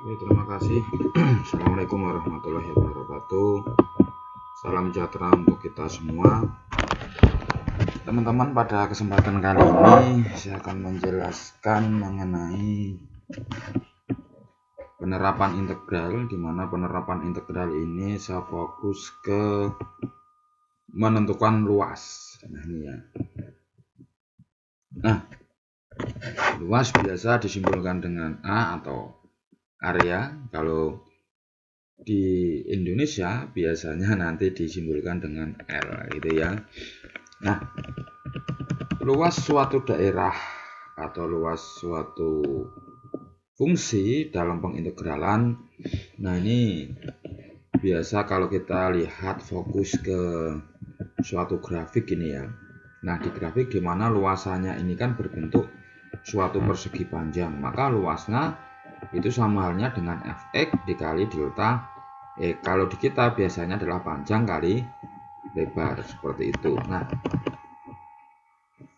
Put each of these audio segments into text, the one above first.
Oke, terima kasih. Assalamualaikum warahmatullahi wabarakatuh. Salam sejahtera untuk kita semua. Teman-teman, pada kesempatan kali ini saya akan menjelaskan mengenai penerapan integral, di mana penerapan integral ini saya fokus ke menentukan luas. Nah, ini ya. Nah, luas biasa disimbolkan dengan A atau area. Kalau di Indonesia biasanya nanti disimbolkan dengan L gitu ya. Nah, luas suatu daerah atau luas suatu fungsi dalam pengintegralan. Nah, ini biasa kalau kita lihat fokus ke suatu grafik ini ya. Nah, di grafik di mana luasannya ini kan berbentuk suatu persegi panjang, maka luasnya itu sama halnya dengan fx dikali delta kalau di kita biasanya adalah panjang kali lebar, seperti itu. Nah,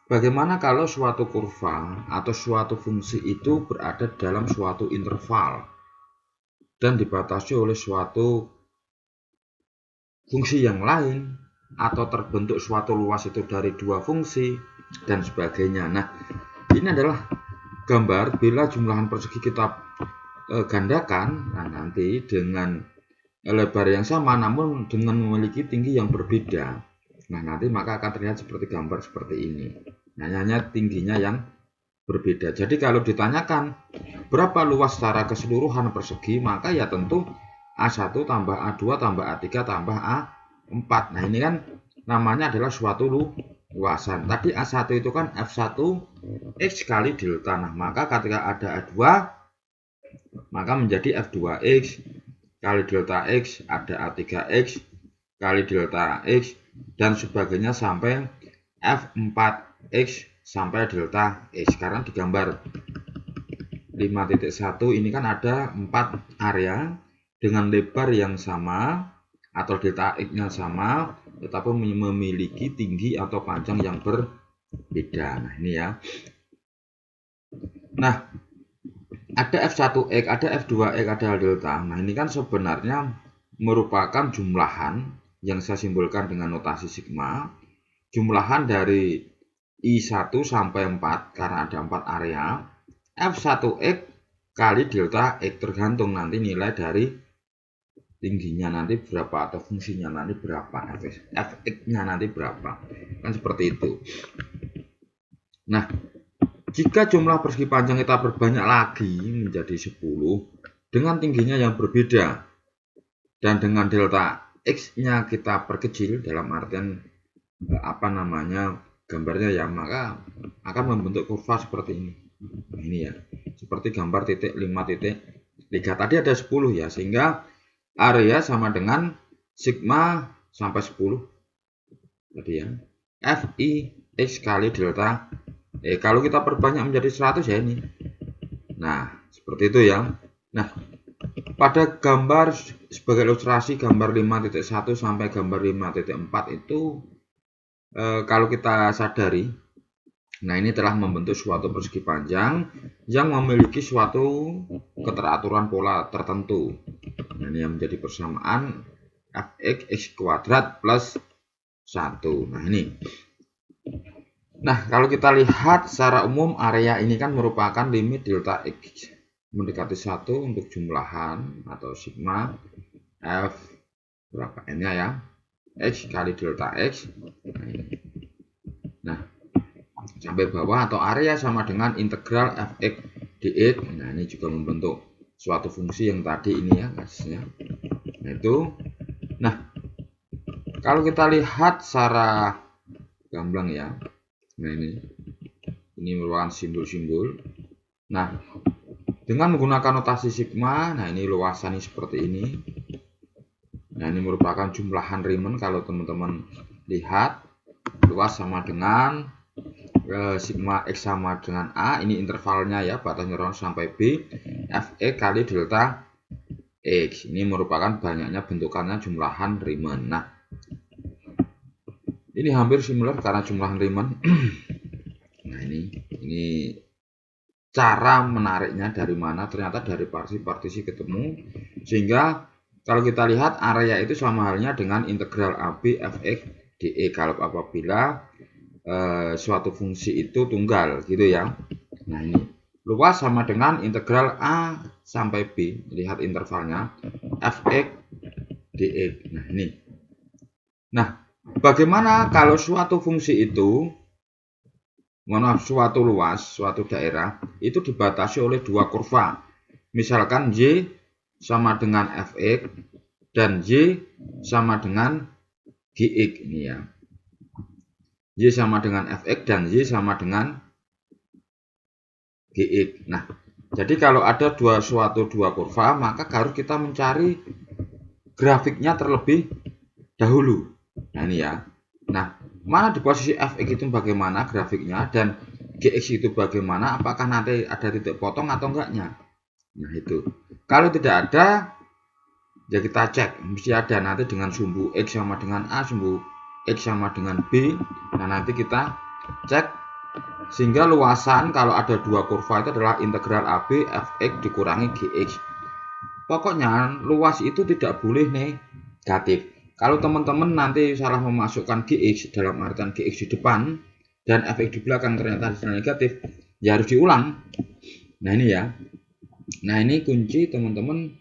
bagaimana kalau suatu kurva atau suatu fungsi itu berada dalam suatu interval dan dibatasi oleh suatu fungsi yang lain, atau terbentuk suatu luas itu dari dua fungsi dan sebagainya. Nah, ini adalah gambar bila jumlahan persegi kita gandakan, nah nanti dengan lebar yang sama namun dengan memiliki tinggi yang berbeda. Nah, nanti maka akan terlihat seperti gambar seperti ini. Nah, hanya tingginya yang berbeda. Jadi kalau ditanyakan berapa luas secara keseluruhan persegi, maka ya tentu A1 tambah A2 tambah A3 tambah A4. Nah, ini kan namanya adalah suatu luasan. Tadi A1 itu kan F1 X kali delta. Nah, maka ketika ada A2 maka menjadi F2X kali delta X, ada A3X kali delta X, dan sebagainya sampai F4X sampai delta X. Sekarang di gambar 5.1 ini kan ada 4 area dengan lebar yang sama atau delta X-nya sama, tetapi memiliki tinggi atau panjang yang berbeda. Nah, ini ya. Nah, ada F1X, ada F2X, ada delta. Nah, ini kan sebenarnya merupakan jumlahan yang saya simbolkan dengan notasi sigma. Jumlahan dari I1 sampai 4 karena ada 4 area. F1X kali delta X tergantung nanti nilai dari tingginya nanti berapa atau fungsinya nanti berapa, Fx-nya nanti berapa. Kan seperti itu. Nah, jika jumlah persegi panjang kita perbanyak lagi menjadi 10 dengan tingginya yang berbeda dan dengan delta X-nya kita perkecil, dalam artian gambarnya ya, maka akan membentuk kurva seperti ini. Nah, ini ya, seperti gambar titik 5.3 tadi ada 10 ya, sehingga area sama dengan sigma sampai 10 tadi ya, Fi X kali delta kalau kita perbanyak menjadi 100 ya ini. Nah, seperti itu ya. Nah, pada gambar sebagai ilustrasi gambar 5.1 sampai gambar 5.4 itu kalau kita sadari, nah ini telah membentuk suatu persegi panjang yang memiliki suatu keteraturan pola tertentu. Nah, ini yang menjadi persamaan Fx X kuadrat plus 1. Nah, ini. Nah, kalau kita lihat secara umum area ini kan merupakan limit delta X mendekati 1 untuk jumlahan atau sigma F berapa N-nya ya, X kali delta X. Nah, sampai bawah atau area sama dengan integral Fx dx. Nah, ini juga membentuk suatu fungsi yang tadi ini ya gasnya. Nah, itu. Nah, kalau kita lihat secara gamblang ya. Nah, ini merupakan simbol-simbol. Nah, dengan menggunakan notasi sigma, nah ini luasannya seperti ini. Nah, ini merupakan jumlahan Riemann. Kalau teman-teman lihat, luas sama dengan sigma X sama dengan A, ini intervalnya ya, batas neuron sampai B, Fe kali delta X. Ini merupakan banyaknya bentukannya jumlahan Riemann. Nah, ini hampir similar karena jumlahan Riemann. Nah, ini cara menariknya dari mana, ternyata dari partisi ketemu, sehingga kalau kita lihat area itu sama halnya dengan integral AB fx dE kalau apabila suatu fungsi itu tunggal gitu ya. Nah ini luas sama dengan integral A sampai B, lihat intervalnya fx dE. Nah ini. Nah, bagaimana kalau suatu fungsi itu, suatu luas, suatu daerah itu dibatasi oleh dua kurva, misalkan Y sama dengan fx dan Y sama dengan gx ini ya. Y sama dengan fx dan Y sama dengan gx. Nah, jadi kalau ada suatu dua kurva, maka harus kita mencari grafiknya terlebih dahulu. Nah ini ya. Nah, mana di posisi fx itu bagaimana grafiknya dan gx itu bagaimana, apakah nanti ada titik potong atau enggaknya. Nah itu. Kalau tidak ada, ya kita cek, mesti ada nanti dengan sumbu x sama dengan A, sumbu x sama dengan B. Nah nanti kita cek, sehingga luasan kalau ada dua kurva itu adalah integral AB fx dikurangi gx. Pokoknya luas itu tidak boleh negatif. Kalau teman-teman nanti salah memasukkan gx dalam artian gx di depan dan fx di belakang ternyata hasilnya negatif, ya harus diulang. Nah ini ya. Nah ini kunci teman-teman,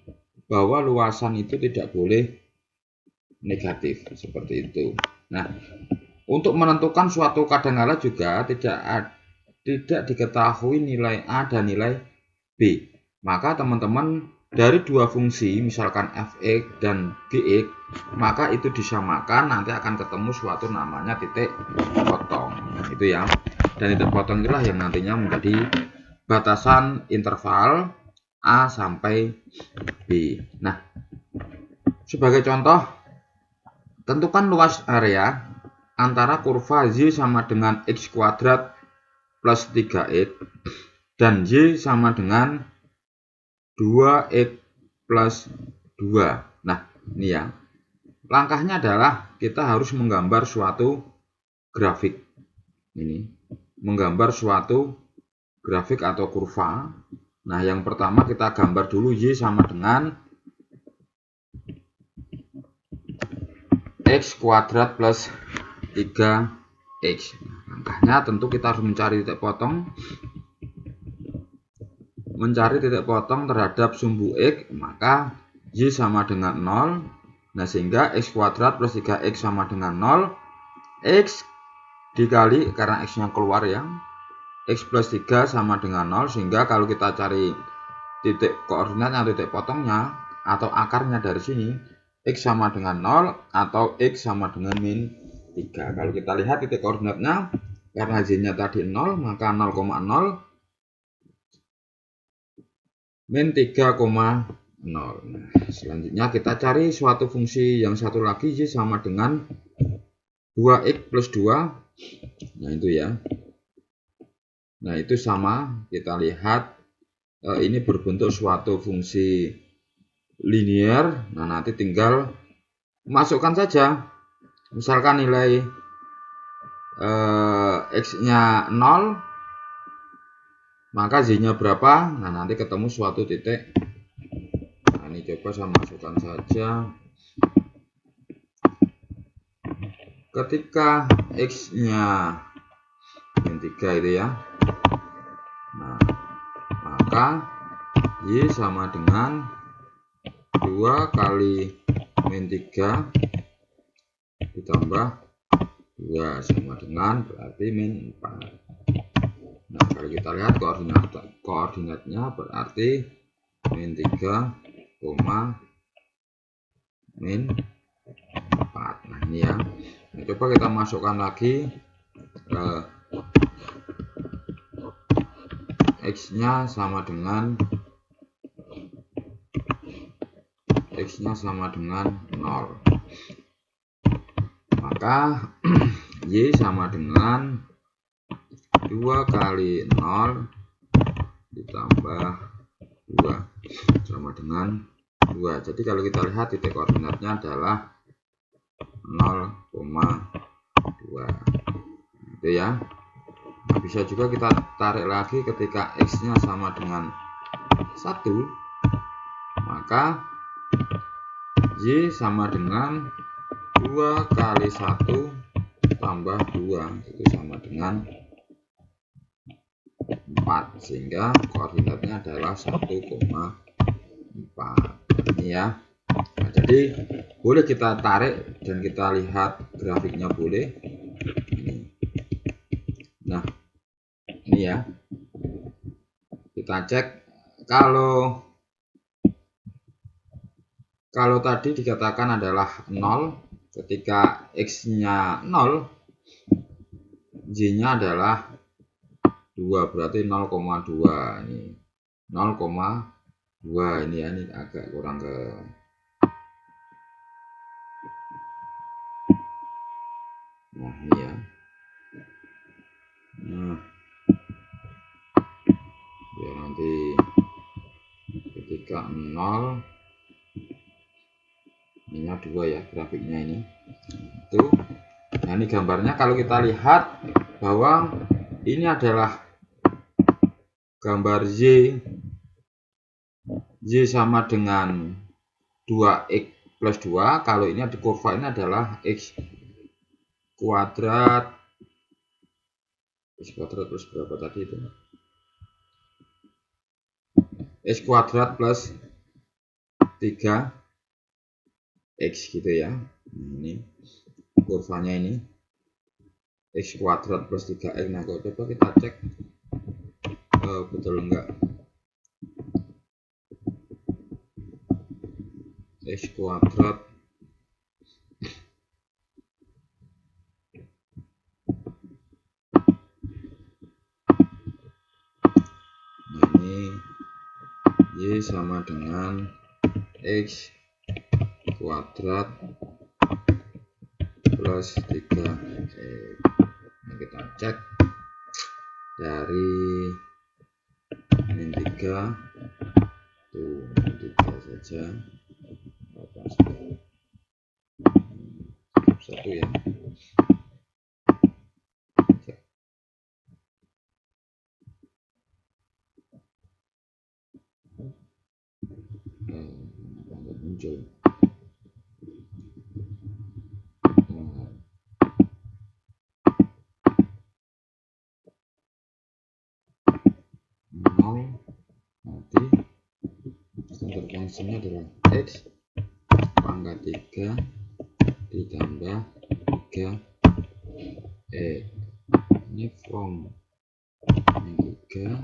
bahwa luasan itu tidak boleh negatif seperti itu. Nah, untuk menentukan suatu kadangkala juga tidak diketahui nilai A dan nilai B. Maka teman-teman dari dua fungsi misalkan fx dan gx, maka itu disamakan, nanti akan ketemu suatu namanya titik potong. Itu ya. Dan titik potong itulah yang nantinya menjadi batasan interval A sampai B. Nah, sebagai contoh, tentukan luas area antara kurva Y sama dengan X kuadrat plus 3X dan Y sama dengan 2X plus 2. Nah, ini ya. Langkahnya adalah kita harus menggambar suatu grafik. Ini, menggambar suatu grafik atau kurva. Nah, yang pertama kita gambar dulu Y sama dengan X kuadrat plus 3X. Langkahnya tentu kita harus mencari titik potong. Mencari titik potong terhadap sumbu X, maka Y sama dengan 0. Nah, sehingga X kuadrat plus 3X sama dengan 0. X dikali, karena X-nya keluar ya, X plus 3 sama dengan 0. Sehingga kalau kita cari titik koordinatnya, titik potongnya, atau akarnya dari sini, X sama dengan 0 atau X sama dengan min 3. Kalau kita lihat titik koordinatnya, karena Z-nya tadi 0, maka 0,0 min 3,0. Nah, selanjutnya kita cari suatu fungsi yang satu lagi, Y sama dengan 2X plus 2. Nah itu ya. Nah itu sama, kita lihat ini berbentuk suatu fungsi linear. Nah nanti tinggal masukkan saja, misalkan nilai X-nya 0, maka Z-nya berapa. Nah nanti ketemu suatu titik. Nah ini coba saya masukkan saja. Ketika X-nya min 3 itu ya, nah maka Y sama dengan 2 kali min 3 ditambah 2 sama dengan berarti min 4. Nah kalau kita lihat koordinatnya berarti min 3, min 4. Nah ini ya. Nah, coba kita masukkan lagi X-nya sama dengan 0. Maka Y sama dengan 2 kali 0 ditambah 2 sama dengan 2. Jadi kalau kita lihat titik koordinatnya adalah 0,2. Itu ya. Nah, bisa juga kita tarik lagi ketika X-nya sama dengan 1, maka Y sama dengan 2 kali 1 tambah 2, itu sama dengan 4, sehingga koordinatnya adalah 1,4. Ini ya. Nah, jadi boleh kita tarik dan kita lihat grafiknya boleh. Nah, ini ya. Kita cek kalau tadi dikatakan adalah 0, ketika X-nya 0, Y-nya adalah 2, berarti 0,2. Ini 0,2 ini ya, ini agak kurang ke nah ini ya. Nah, biar nanti ketika 0 ininya 2 ya grafiknya ini. Itu. Nah, ini gambarnya kalau kita lihat bahwa ini adalah gambar Y sama dengan 2X plus 2. Kalau ini di kurva ini adalah X kuadrat plus berapa tadi itu? X kuadrat plus 3X gitu ya. Nah, ini kurvanya ini X kuadrat plus 3X. Nah, coba kita cek betul enggak. X kuadrat Y sama dengan X kuadrat plus 3X. Nah, kita cek dari min 3 tuh, min 3 saja satu ya. Cek. Muncul. Nanti standar fungsinya adalah X pangkat 3 ditambah 3 ini from min 3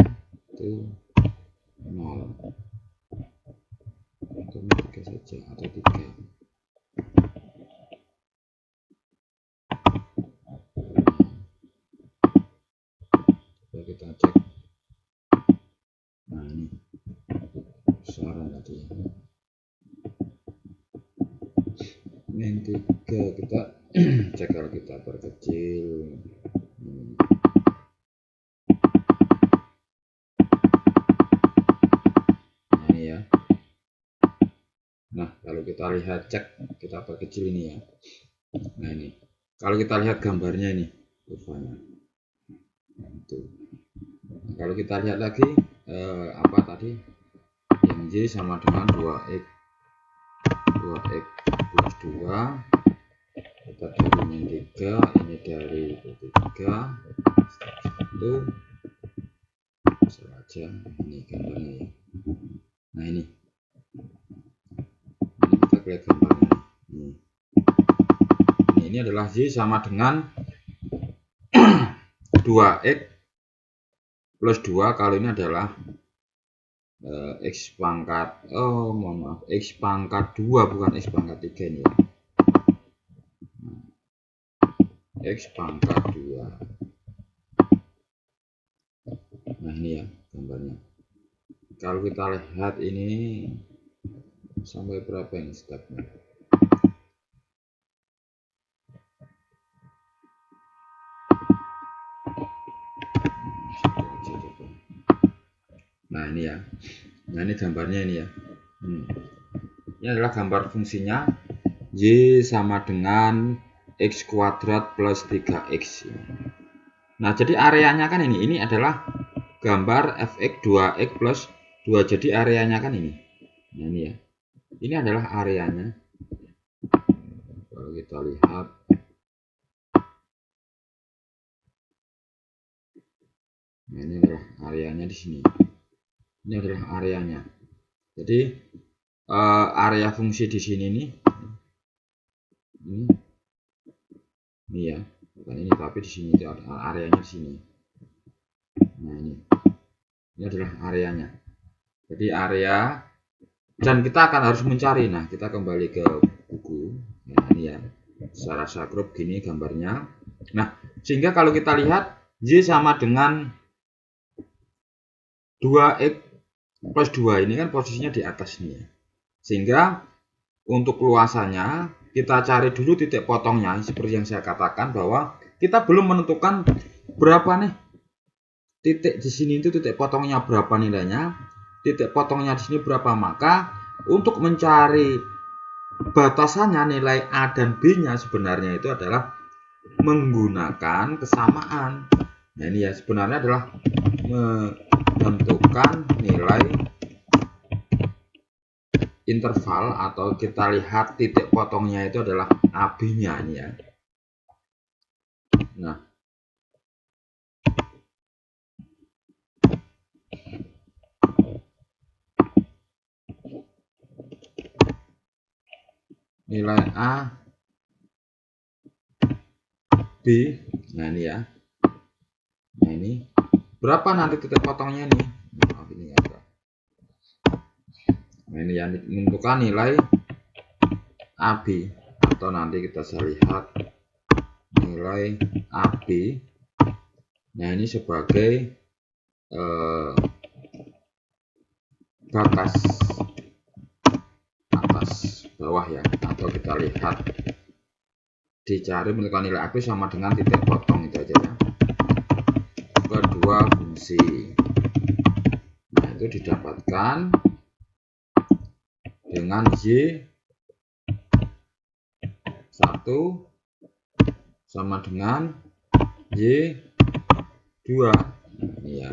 to 0 atau min 3 saja atau 3. Coba kita cek. Nah, ini besaran tadi ya. Min 3 kita cek kalau kita perkecil. Nah, ini ya. Nah, kalau kita lihat cek kita perkecil ini ya. Nah, ini kalau kita lihat gambarnya ini kurvanya. Nah, itu. Nah, kalau kita lihat lagi apa tadi yang Y sama dengan 2X plus 2, kita dari min 3, ini dari 3, itu saja. Ini gambarnya ya. Nah, ini kita lihat gambarnya. Ini adalah Y sama dengan 2X plus 2, kalau ini adalah X pangkat mohon maaf, X pangkat 2 bukan X pangkat 3 ini ya. X pangkat 2. Nah, ini ya gambarnya. Kalau kita lihat ini sampai berapa ini stepnya. Nah, ini ya. Nah, ini gambarnya ini ya. Ini adalah gambar fungsinya Y sama dengan X kuadrat plus 3X. Nah, jadi areanya kan ini adalah gambar fx 2x plus 2, jadi areanya kan ini. Nah, ini ya. Ini adalah areanya. Kalau kita lihat, nah ini adalah areanya di sini. Ini adalah areanya. Jadi area fungsi di sini nih, ini ya, bukan ini tapi di sini itu ada areanya di sini. Nah ini adalah areanya. Jadi area, dan kita akan harus mencari. Nah, kita kembali ke buku. Nah, ini ya, secara subgroup gini gambarnya. Nah, sehingga kalau kita lihat Y sama dengan 2x plus 2, ini kan posisinya di atas nih ya. Sehingga untuk luasannya kita cari dulu titik potongnya, seperti yang saya katakan bahwa kita belum menentukan berapa nih titik di sini, itu titik potongnya berapa nilainya, titik potongnya di sini berapa. Maka untuk mencari batasannya nilai A dan B-nya sebenarnya itu adalah menggunakan kesamaan. Nah, ini ya sebenarnya adalah menentukan nilai interval, atau kita lihat titik potongnya itu adalah AB-nya ini ya. Nah, nilai A, B, nah ini ya. Nah ini berapa nanti titik potongnya nih? Maaf, ini ada. Nah ini yang menentukan nilai AB, atau nanti kita bisa lihat nilai AB. Nah ini sebagai batas atas bawah ya, atau kita lihat dicari menentukan nilai AB sama dengan titik potong, itu aja ya, kedua fungsi. Nah itu didapatkan dengan Y1 sama dengan Y2. Ini ya.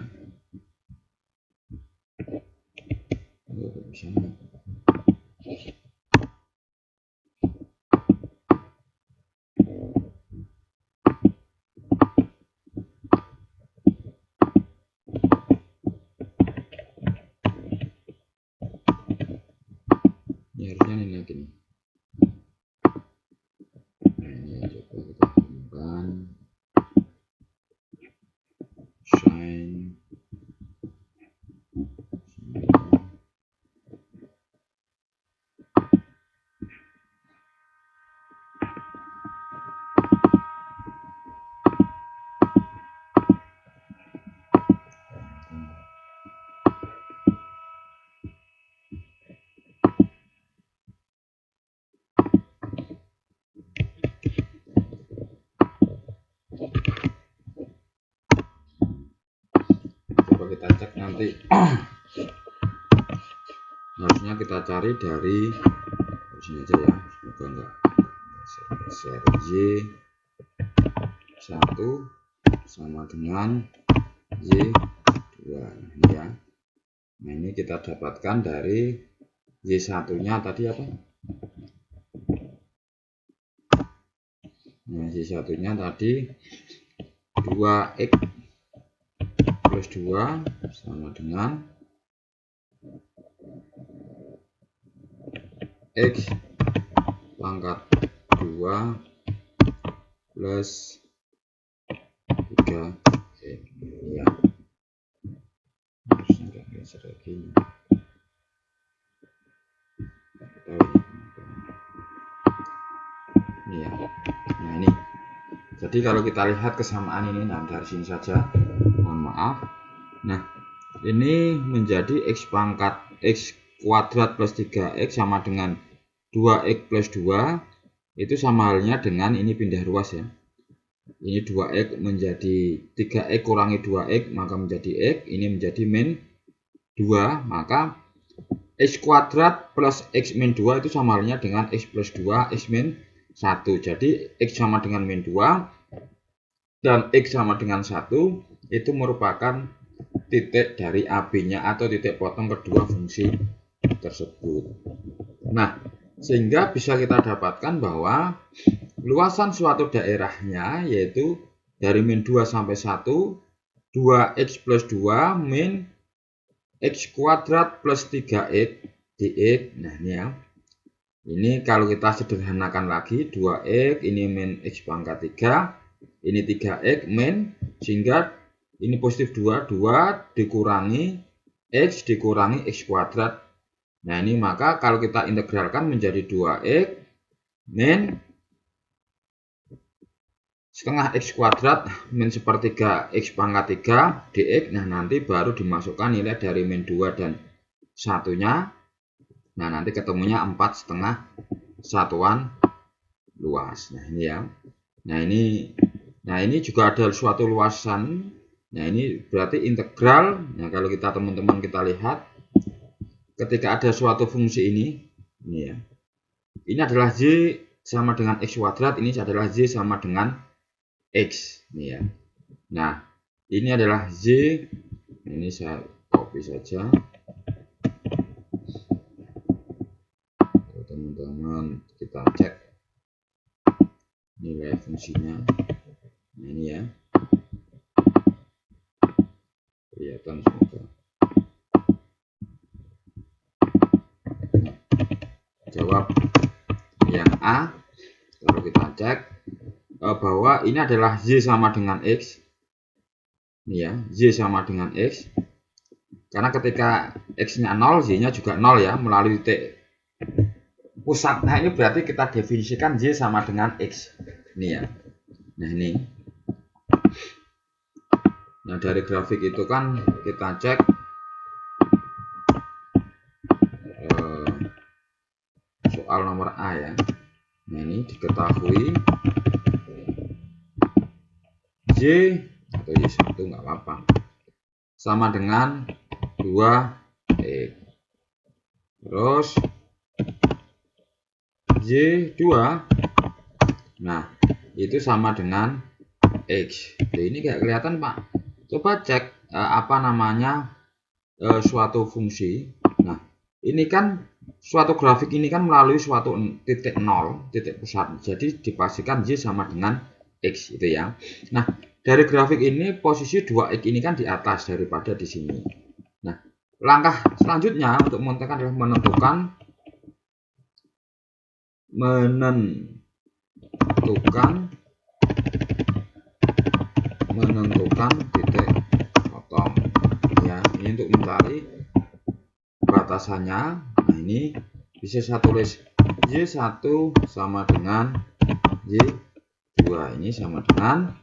Ini harusnya ini lagi nih. Nah, ini coba kita tambahkan shine. Coba kita cek nanti. Harusnya kita cari dari sini aja ya, semoga enggak. Y1 sama dengan Y2 ini ya. Nah ini kita dapatkan dari Y1 nya tadi apa? Nah Y1 nya tadi 2x plus 2 sama dengan X pangkat 2 plus 3 ya. Harusnya nggak geser lagi. Ini ya. Nah ini. Jadi kalau kita lihat kesamaan ini, nah dari sini saja. Mohon maaf. Nah ini menjadi X pangkat X kuadrat plus 3x sama dengan 2x plus 2, itu sama halnya dengan ini pindah ruas ya. Ini 2x menjadi 3x kurangi 2x, maka menjadi x, ini menjadi min 2, maka x kuadrat plus x min 2 itu sama halnya dengan x plus 2 x min 1. Jadi x sama dengan min 2, dan X sama dengan 1 itu merupakan titik dari AB-nya atau titik potong kedua fungsi tersebut. Nah, sehingga bisa kita dapatkan bahwa luasan suatu daerahnya yaitu dari min 2 sampai 1, 2x plus 2 min x kuadrat plus 3x dx. Nah, ini ya. Ini kalau kita sederhanakan lagi, 2x ini min x pangkat 3, ini 3x min, sehingga ini positif 2, 2 dikurangi x dikurangi x kuadrat. Nah, ini maka kalau kita integralkan menjadi 2x min setengah x kuadrat min sepertiga x pangkat 3 dx. Nah, nanti baru dimasukkan nilai dari min 2 dan satunya. Nah, nanti ketemunya 4,5 satuan luas. Nah, ini ya. Nah, ini juga ada suatu luasan. Nah, ini berarti integral. Nah, kalau kita teman-teman kita lihat ketika ada suatu fungsi ini ya. Ini adalah y sama dengan x kuadrat, ini adalah y sama dengan x, ini ya. Nah, ini adalah y. Ini saya copy saja. Teman-teman kita cek nilai fungsinya. Nah, ini ya. Kelihatan semoga. Nah, jawab yang A. Kalau kita cek bahwa ini adalah y sama dengan x. Ini ya, y sama dengan x. Karena ketika x-nya 0, y-nya juga 0 ya, melalui titik pusat. Nah, ini berarti kita definisikan y sama dengan x. Ini ya. Nah, ini. Nah, dari grafik itu kan kita cek soal nomor A ya. Nah, ini diketahui y atau y1 nggak apa-apa sama dengan 2x. Terus y2, nah itu sama dengan x. Jadi ini kayak kelihatan Pak. Coba cek apa namanya suatu fungsi. Nah, ini kan suatu grafik ini kan melalui suatu titik 0, titik pusat. Jadi dipastikan y sama dengan x itu ya. Nah, dari grafik ini posisi 2x ini kan di atas daripada di sini. Nah, langkah selanjutnya untuk menentukan adalah menentukan titik potong ya. Ini untuk mencari batasannya. Nah, ini bisa saya tulis y1 sama dengan y2, ini sama dengan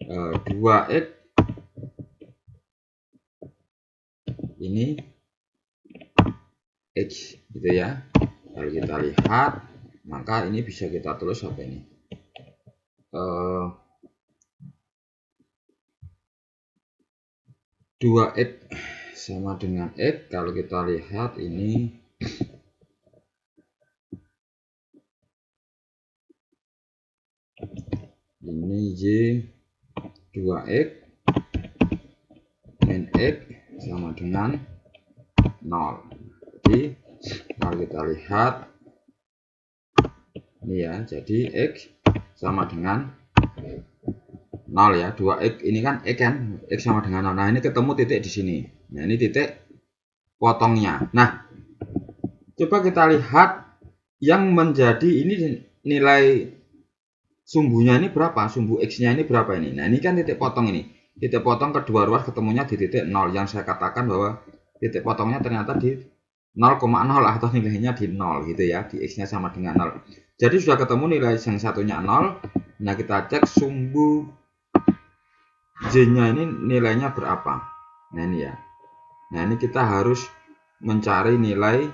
2x ini x gitu ya. Kalau kita lihat maka ini bisa kita tulis apa ini 2x sama dengan x. Kalau kita lihat ini y 2x min x sama dengan 0. Jadi kalau kita lihat ini ya, jadi x sama dengan 0 ya. 2x ini kan x sama dengan 0. Nah, ini ketemu titik di sini. Nah, ini titik potongnya. Nah, coba kita lihat yang menjadi ini nilai sumbunya ini berapa? Sumbu x-nya ini berapa ini? Nah, ini kan titik potong ini. Titik potong kedua ruas ketemunya di titik 0. Yang saya katakan bahwa titik potongnya ternyata di 0,0 atau nilainya di 0 gitu ya. Di x-nya sama dengan 0. Jadi sudah ketemu nilai yang satunya 0. Nah, kita cek sumbu y-nya ini nilainya berapa. Nah, ini ya. Nah, ini kita harus mencari nilai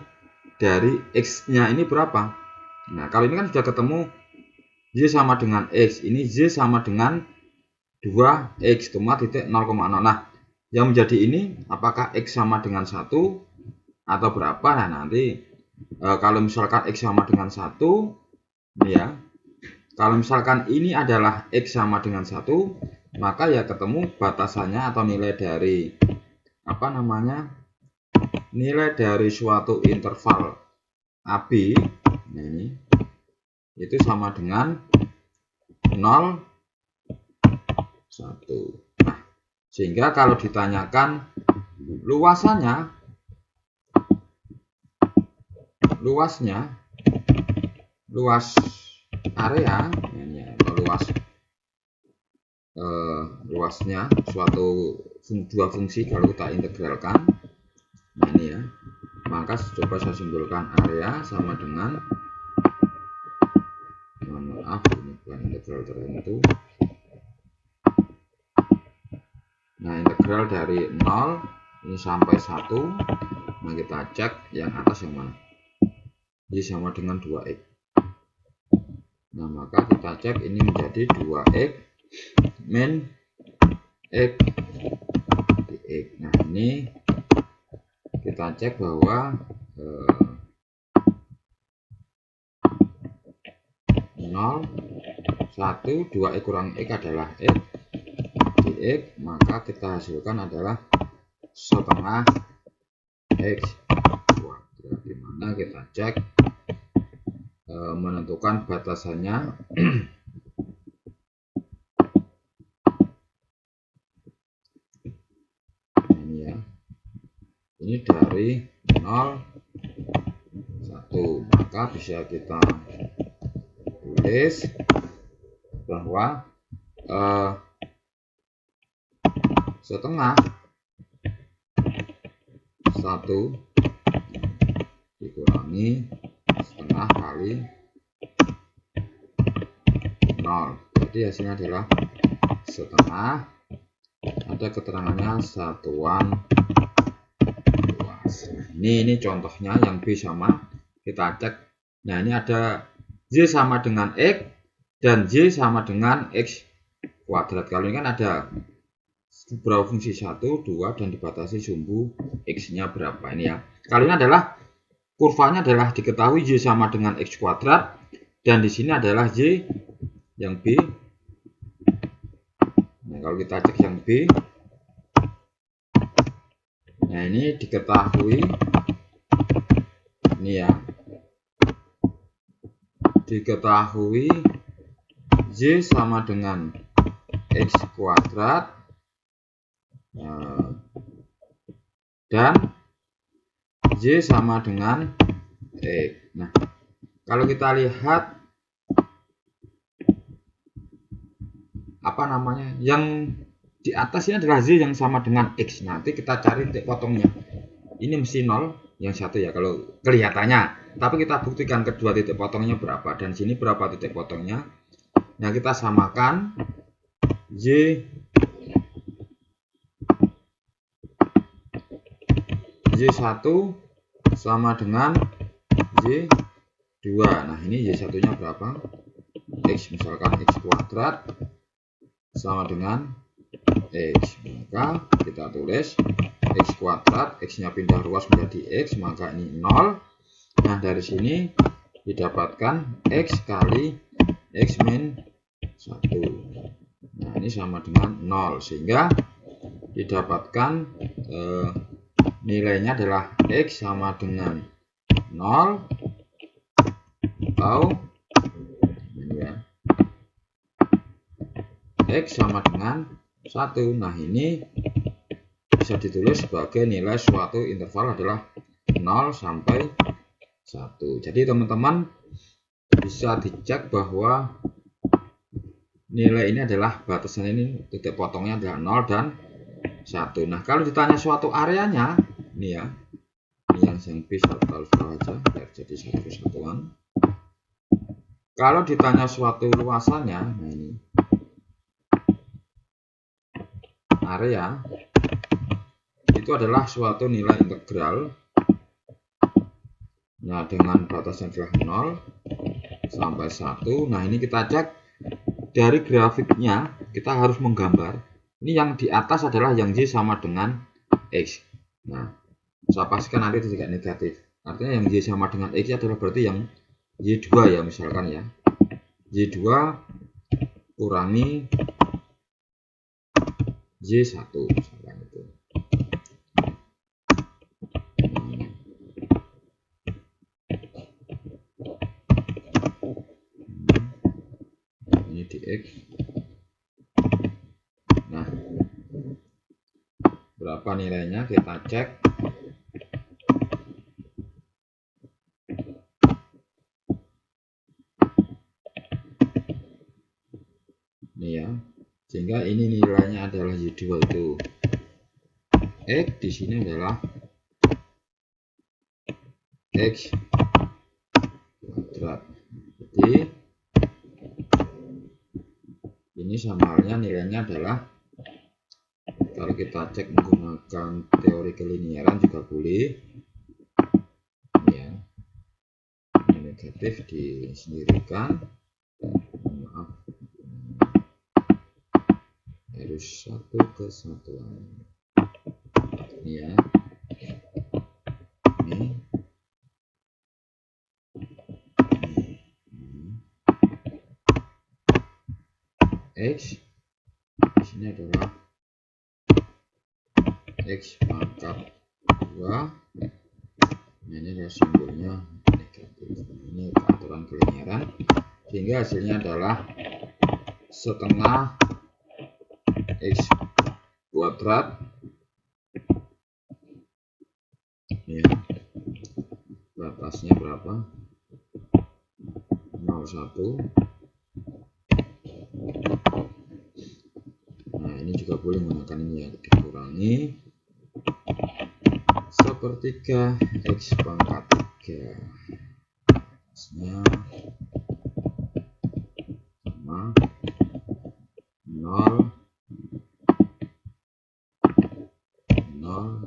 dari x-nya ini berapa. Nah, kalau ini kan sudah ketemu y sama dengan x. Ini y sama dengan 2x, titik 0,0. Nah, yang menjadi ini apakah x sama dengan 1 atau berapa? Nah, nanti kalau misalkan x sama dengan 1 ini ya. Kalau misalkan ini adalah X sama dengan 1, maka ya ketemu batasannya atau nilai dari nilai dari suatu interval AB, nah ini itu sama dengan 0, 1. Nah, sehingga kalau ditanyakan luasnya luas area ini, atau luasnya suatu dua fungsi kalau kita integralkan. Nah ini ya, maka coba saya simpulkan area sama dengan, maaf ini bukan integral tertentu. Nah, integral dari 0 ini sampai 1. Nah, kita cek yang atas yang mana. Y sama dengan 2x. Nah, maka kita cek ini menjadi 2x min x dx. Nah, ini kita cek bahwa 0, 1, 2x kurang x adalah x dx, maka kita hasilkan adalah setengah x kuadrat, dimana kita cek menentukan batasannya ini ya, ini dari 0, 1, maka bisa kita tulis bahwa setengah 1 dikurangi setengah kali 0, jadi hasilnya adalah setengah, ada keterangannya satuan luas. Ini contohnya yang B sama, kita cek. Nah, ini ada Y sama dengan X dan Y sama dengan X kuadrat. Kalau ini kan ada berapa fungsi 1, 2 dan dibatasi sumbu X-nya berapa ini ya. Kali ini adalah kurvanya adalah diketahui Y sama dengan X kuadrat, dan di sini adalah Y yang B. Nah, kalau kita cek yang B, nah ini diketahui ini ya, diketahui Y sama dengan X kuadrat dan Y sama dengan X. Nah, kalau kita lihat yang di atas ini adalah Y yang sama dengan X. Nanti kita cari titik potongnya. Ini mesti 0, yang satu ya kalau kelihatannya. Tapi kita buktikan kedua titik potongnya berapa, dan sini berapa titik potongnya. Nah, kita samakan Y1 sama dengan Y2. Nah, ini Y1-nya berapa? X, misalkan X kuadrat sama dengan X. Maka kita tulis X kuadrat, X-nya pindah ruas menjadi X, maka ini 0. Nah, dari sini didapatkan X kali X min 1. Nah, ini sama dengan 0, sehingga didapatkan nilainya adalah X sama dengan 0 atau ini ya, X sama dengan 1. Nah, ini bisa ditulis sebagai nilai suatu interval adalah 0 sampai 1. Jadi teman-teman bisa dicek bahwa nilai ini adalah batasan, ini titik potongnya adalah 0 dan 1. Nah, kalau ditanya suatu areanya, ini ya, ini yang B satu alfa aja biar jadi satu kesatuan. Kalau ditanya suatu luasannya, nah ini area itu adalah suatu nilai integral. Nah, dengan batasnya adalah 0 sampai 1. Nah, ini kita cek dari grafiknya, kita harus menggambar. Ini yang di atas adalah yang Y sama dengan X. Nah, saya pastikan nanti itu tidak negatif. Artinya yang Y sama dengan X adalah berarti yang Y2 ya, misalkan ya. Y2 kurangi Y1 misalkan itu. Ini di X. Nah, berapa nilainya kita cek. Ini ya, sehingga ini nilainya adalah Y2 itu X, di sini adalah X kuadrat. Jadi ini sama halnya nilainya adalah, kalau kita cek menggunakan teori keliniaran juga boleh ya, ini negatif disendirikan, maaf, harus satu kesatuan ini ya, ini X, di sini adalah X pangkat 2. Nah, ini adalah simbolnya negatif. Ini aturan keliniaran, sehingga hasilnya adalah setengah X kuadrat ya, batasnya berapa, 0,1. Nah, ini juga boleh menggunakan ini ya, dikurangi sepertiga X pangkat 3 nya sama 0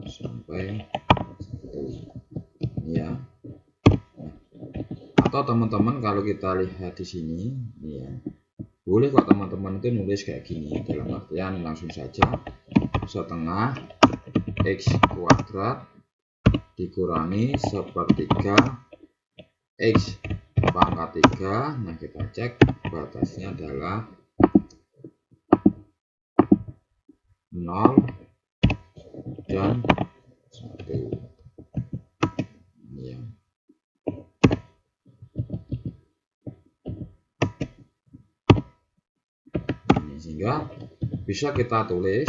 sampai 1 ya. Atau teman-teman kalau kita lihat di sini ya, boleh kok teman-teman itu nulis kayak gini, dalam artian langsung saja setengah X kuadrat dikurangi sepertiga X pangkat 3. Nah, kita cek batasnya adalah 0 dan 1 ya. Ini sehingga bisa kita tulis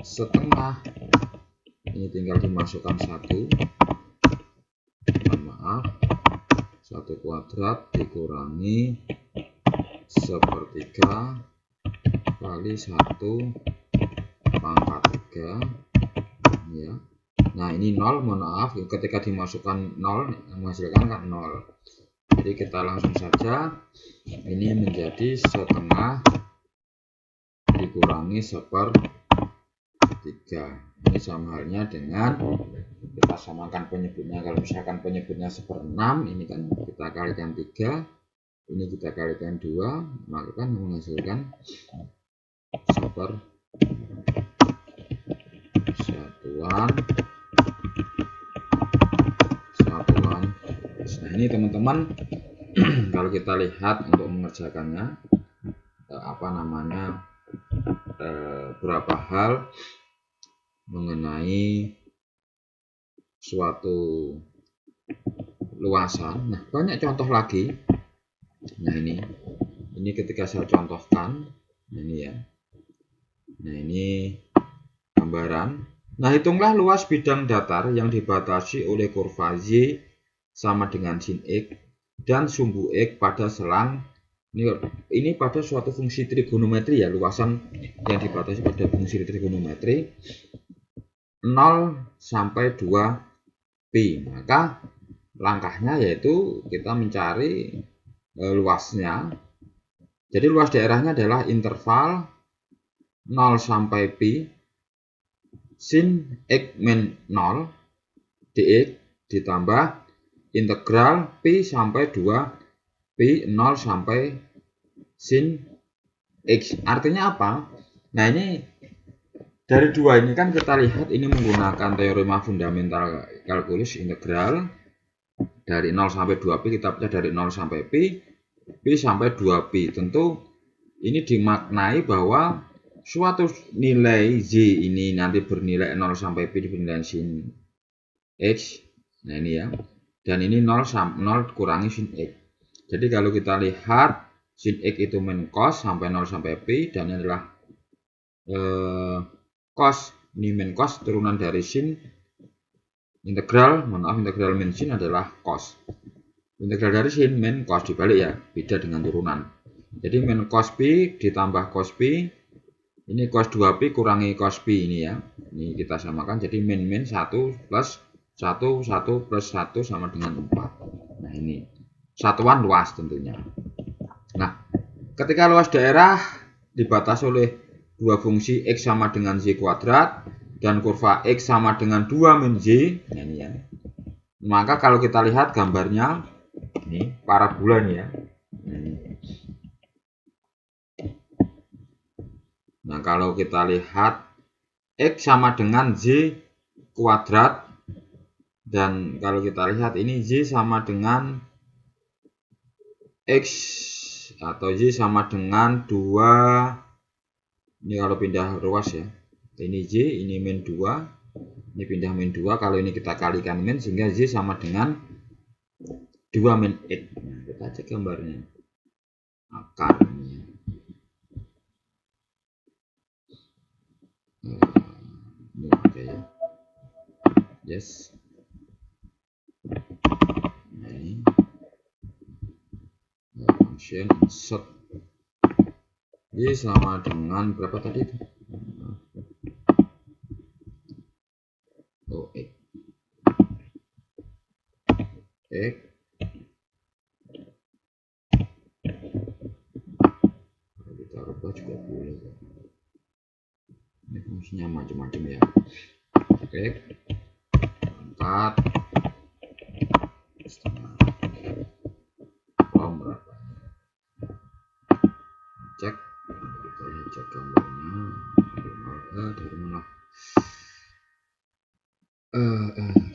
setengah, ini tinggal dimasukkan 1, maaf, 1 kuadrat dikurangi sepertiga kali 1 pangkat 3 ya. Nah, ini 0, mohon maaf, ketika dimasukkan 0 menghasilkan kan 0. Jadi kita langsung saja, ini menjadi setengah dikurangi sepertiga. Ini sama halnya dengan kita samakan penyebutnya. Kalau misalkan penyebutnya 1/6, ini kan kita kalikan 3, ini kita kalikan 2, maka kan menghasilkan satuan. Nah, ini teman-teman kalau kita lihat untuk mengerjakannya berapa hal mengenai suatu luasan. Nah, banyak contoh lagi. Nah, ini ketika saya contohkan, ini ya. Nah, ini gambaran. Nah, hitunglah luas bidang datar yang dibatasi oleh kurva Y sama dengan sin X dan sumbu X pada selang. Ini pada suatu fungsi trigonometri ya, luasan yang dibatasi pada fungsi trigonometri 0 sampai 2pi. Maka langkahnya yaitu kita mencari luasnya. Jadi luas daerahnya adalah interval 0 sampai pi sin X min 0 dx ditambah integral pi sampai 2 pi 0 sampai sin X. Artinya apa? Nah, ini dari dua ini kan kita lihat ini menggunakan teorema fundamental kalkulus integral dari 0 sampai 2pi, kita pecah dari 0 sampai pi. pi sampai 2pi. Tentu ini dimaknai bahwa suatu nilai z ini nanti bernilai 0 sampai pi bernilai sin x. Nah ini ya. Dan ini 0 kurangi sin x. Jadi kalau kita lihat sin x itu min cos sampai 0 sampai pi, dan ini adalah cos, ini min cos turunan dari sin integral, integral min sin adalah cos. Integral dari sin min cos dibalik ya, beda dengan turunan. Jadi min cos pi ditambah cos pi, ini cos 2pi kurangi cos pi ini ya. Ini kita samakan, jadi min 1 plus 1 plus 1 sama dengan 4. Nah ini satuan luas tentunya. Nah, ketika luas daerah dibatasi oleh dua fungsi x sama dengan z kuadrat dan kurva x sama dengan 2 min z, nah ini ya. Maka kalau kita lihat gambarnya, ini parabola nih ya. Nah, kalau kita lihat x sama dengan z kuadrat, dan kalau kita lihat ini z sama dengan x atau z sama dengan 2, ini kalau pindah ruas ya, ini z, ini min 2, ini pindah min 2, kalau ini kita kalikan min, sehingga z sama dengan 2 min x. Nah, kita cek gambarnya, akar ini ya. Ini oke ya, yes. Nah ini function insert y sama dengan berapa tadi itu? Oh, x kalau kita rubah juga boleh. Ini fungsinya macam-macam ya. X angkat setengah berapa? Cek, kita cek gambarnya dari mana?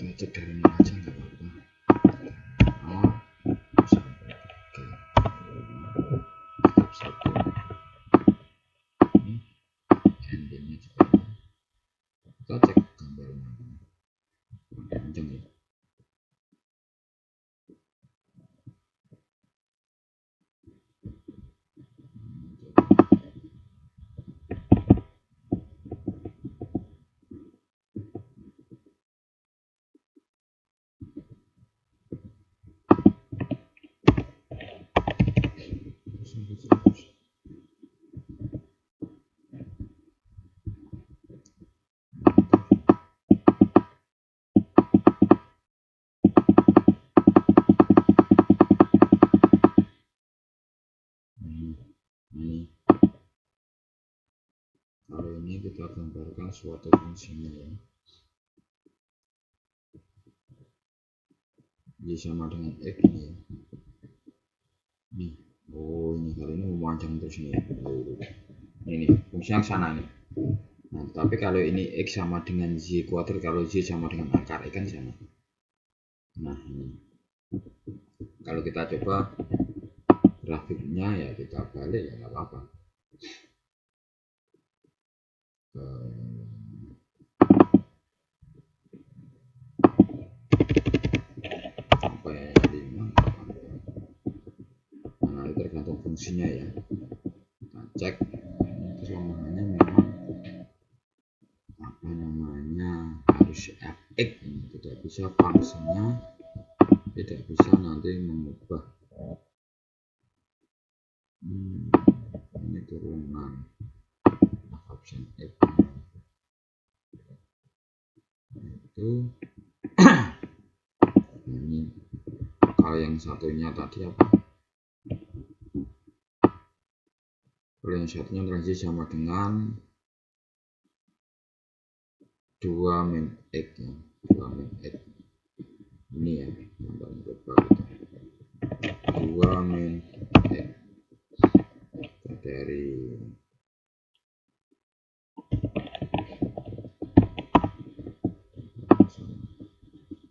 Kita cek dari mana aja nggak apa-apa. Sampai 1. Ini endingnya juga. Kita cek gambarnya. Panjang ya. Kalau ini kita gambarkan suatu fungsinya ya. Y sama dengan x ini ya. Nih, oh ini kali ini memanjang terus nih ya. Oh, ini fungsi yang sana nih. Nah, tapi kalau ini x sama dengan z kuadrat, kalau z sama dengan akar x kan sama. Nah ini, kalau kita coba grafiknya ya kita balik ya nggak apa-apa. Sampai 5. Nah itu tergantung fungsinya ya. Kita cek kelemahannya memang apa namanya harus fx, tidak bisa fungsinya, tidak bisa nanti mengubah. Ini turunan option F itu. Ini kalau yang satunya tadi apa? Kalau yang satunya transisi sama dengan 2 min x ya, 2 min x ini ya, gambaran global itu 2 min x dari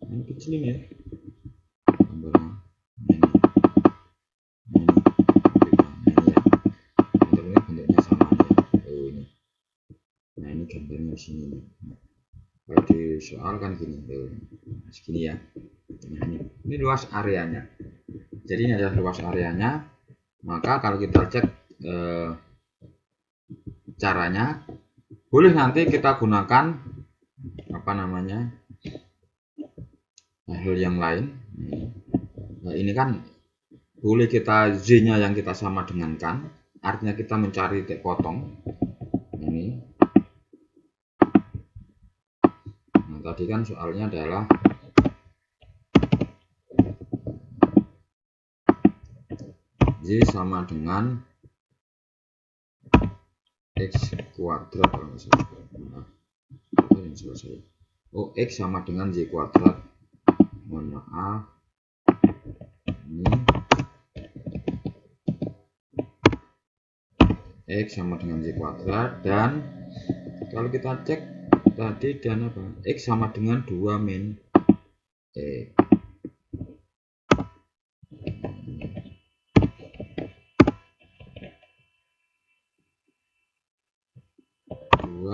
ini kecil ini ya gambarnya ini. di sini. Kalau di soal kan gini, segini ya. Nah, ini luas areanya. Jadi ini adalah luas areanya. Maka kalau kita cek caranya, boleh nanti kita gunakan apa namanya hal yang lain. Nah, ini kan boleh kita Z-nya yang kita sama dengankan, artinya kita mencari titik potong. Ini. Nah, tadi kan soalnya adalah Z sama dengan X kuadrat kalau misalnya. Nah, ini selesai. Oh, X sama dengan Y kuadrat. Mohon maaf. Ini X sama dengan Y kuadrat, dan kalau kita cek tadi dan apa? X sama dengan 2 min X. 2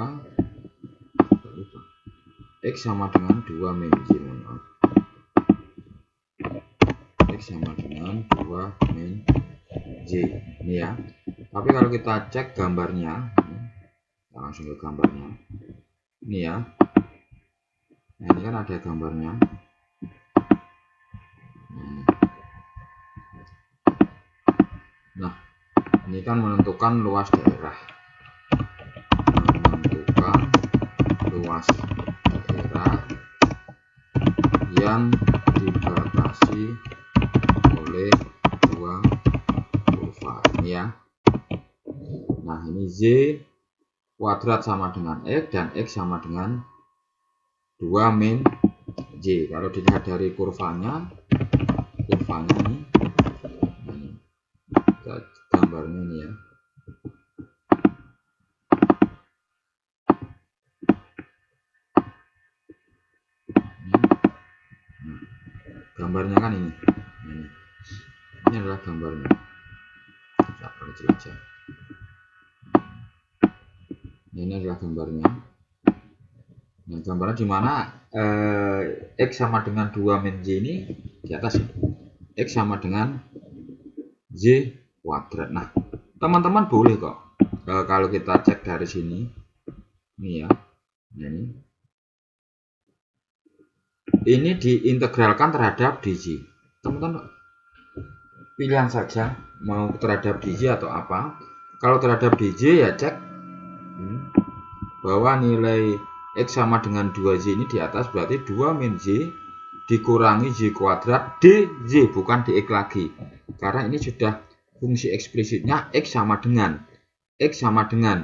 X sama dengan 2 min Y. X sama dengan 2 min Y. Ini ya. Tapi kalau kita cek gambarnya, kita langsung ke gambarnya. Ini ya. Nah, ini kan ada gambarnya. Nah, ini kan menentukan luas daerah. Menentukan luas daerah yang dibatasi oleh dua kurva ini ya. Nah, ini Z kuadrat sama dengan X dan X sama dengan 2 min Y. Kalau dilihat dari kurvanya ini, kita gambarnya ini ya. Gambarnya kan ini adalah gambarnya. Ini adalah gambarnya. Nah, gambarnya di mana X sama dengan 2 min Y ini di atas ini. X sama dengan Y kuadrat. Nah, teman-teman boleh kok kalau kita cek dari sini ini ya. Ini diintegralkan terhadap DJ. Teman-teman pilihan saja mau terhadap DJ atau apa. Kalau terhadap DJ ya cek bahwa nilai X sama dengan 2Y ini di atas, berarti 2 min Y dikurangi Y kuadrat DJ, bukan dx lagi, karena ini sudah fungsi eksplisitnya X sama dengan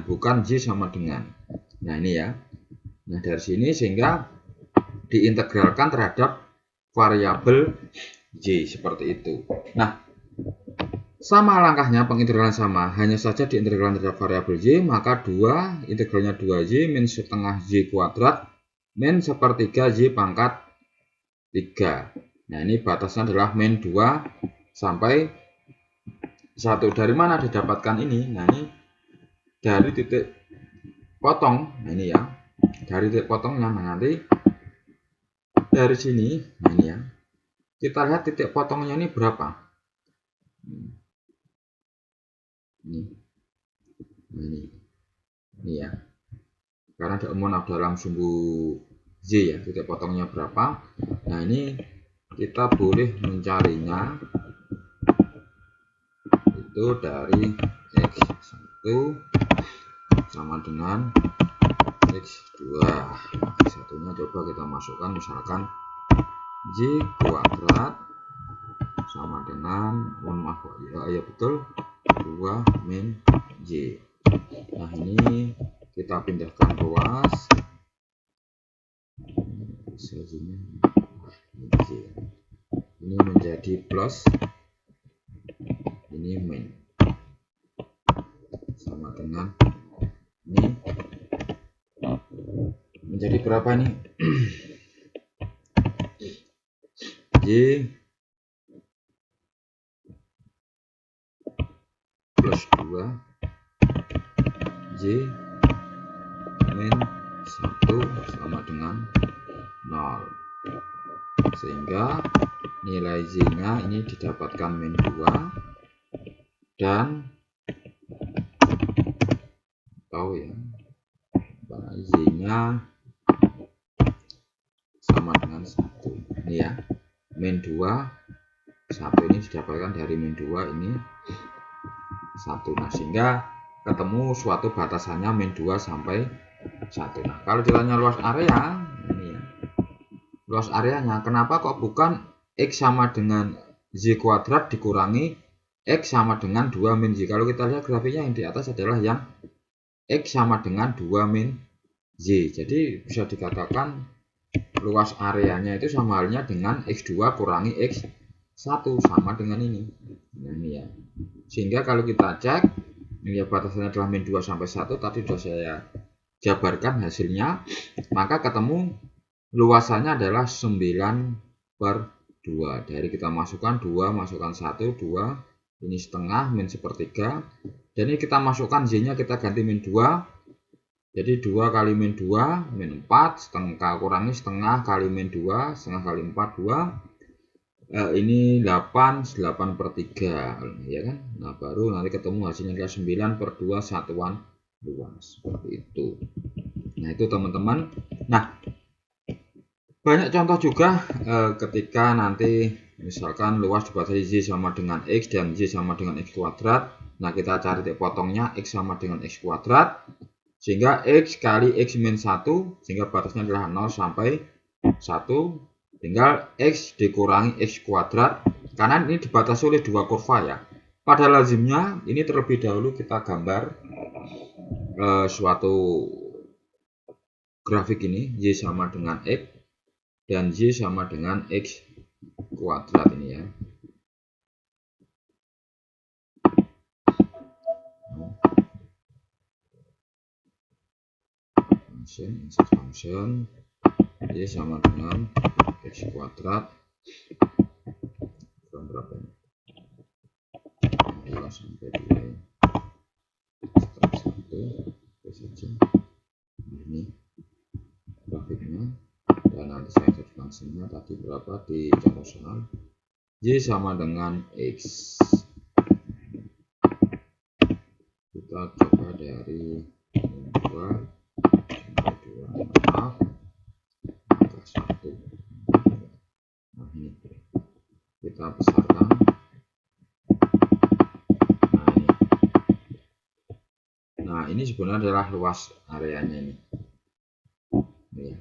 bukan Y sama dengan. Nah, ini ya. Nah, dari sini sehingga diintegralkan terhadap variabel Y seperti itu. Nah, sama langkahnya pengintegralan sama, hanya saja diintegralkan terhadap variabel Y, maka integralnya 2Y min setengah Y kuadrat min sepertiga Y pangkat 3. Nah, ini batasnya adalah min 2 sampai 1. Dari mana didapatkan ini? Nah, ini dari titik potong. Nah, ini ya. Dari titik potongnya. Nah, nanti dari sini, nah ini ya. Kita lihat titik potongnya ini berapa? Ini ya, karena ada monad dalam sumbu Z ya, titik potongnya berapa. Nah, ini kita boleh mencarinya itu dari X1 sama dengan X2. X1-nya coba kita masukkan, misalkan Y kuadrat sama dengan, mohon maaf ya betul, 2 min Y. Nah, ini kita pindahkan ruas. Ini menjadi plus, ini min, sama dengan ini menjadi berapa nih? Y plus 2 Y min 1 sama dengan 0. Sehingga nilai Z-nya ini didapatkan min 2 dan tahu ya, Z-nya sama dengan 1. Ini ya, min 2 1 ini didapatkan dari min 2 ini 1. Nah, sehingga ketemu suatu batasannya min 2 sampai 1. Nah, kalau ditanya luas area, ini ya, luas areanya kenapa kok bukan X sama dengan Z kuadrat dikurangi X sama dengan 2 min Z. Kalau kita lihat grafiknya yang di atas adalah yang X sama dengan 2 min Z. Jadi bisa dikatakan luas areanya itu sama halnya dengan X2 kurangi X1 sama dengan ini. Nah, ini ya. Sehingga kalau kita cek, ini ya batasannya adalah min 2 sampai 1, tadi sudah saya jabarkan hasilnya, maka ketemu luasannya adalah 9/2. Dari kita masukkan 2, masukkan 1, 2, ini setengah, min sepertiga, dan ini kita masukkan Z-nya, kita ganti min 2, jadi 2 kali min 2, min 4, setengah kurangi setengah kali min 2, setengah kali 4, 2, ini 8/3, ya kan? Nah, baru nanti ketemu hasilnya adalah 9/2 satuan luas, seperti itu. Nah, itu teman-teman. Nah, banyak contoh juga ketika nanti misalkan luas dibatasi Z sama dengan X dan Z sama dengan X kuadrat. Nah, kita cari titik potongnya X sama dengan X kuadrat, sehingga X kali X min 1, sehingga batasnya adalah 0 sampai 1, tinggal X dikurangi X kuadrat, karena ini dibatasi oleh dua kurva ya. Pada lazimnya ini terlebih dahulu kita gambar suatu grafik ini, Y sama dengan X dan Y sama dengan X kuadrat ini ya. Insert function Y sama dengan X kuadrat berapa ini? 2 sampai 2 step 1 saja. Ini grafiknya, dan nanti saya insert fungsinya tadi berapa di contoh soal. Y sama dengan X, kita coba dari 2 maaf, angka 1. Nah, ini kita besarkan. Nah, ini sebenarnya adalah luas areanya ini. Ya.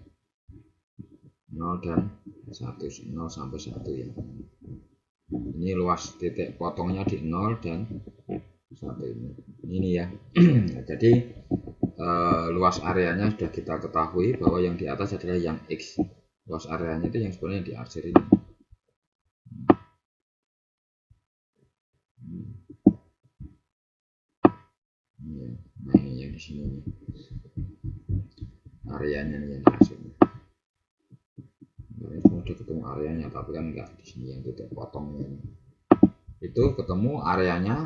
0 dan 1, 0 sampai 1 ya. Ini luas titik potongnya di 0 dan 1 ini. Ini ya. Jadi luas areanya sudah kita ketahui bahwa yang di atas adalah yang X. Luas areanya itu yang sebenarnya di arsir ini. Nah, ini yang di sini nih. Areanya nih yang di arsir. Nah, ini sudah ketemu areanya, tapi kan enggak di sini yang titik potongnya ini. Itu ketemu areanya,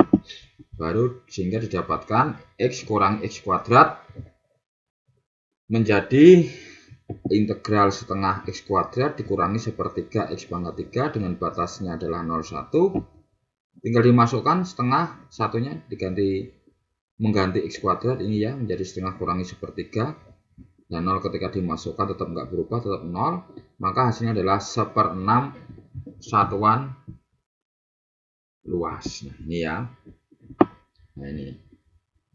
baru sehingga didapatkan X kurang X kuadrat menjadi integral setengah X kuadrat dikurangi sepertiga X pangkat 3 dengan batasnya adalah 0,1. Tinggal dimasukkan setengah satunya diganti, mengganti X kuadrat ini ya, menjadi setengah kurangi sepertiga, dan 0 ketika dimasukkan tetap nggak berubah, tetap 0, maka hasilnya adalah 1/6 satuan luas. Nah, ini ya. Nah, ini.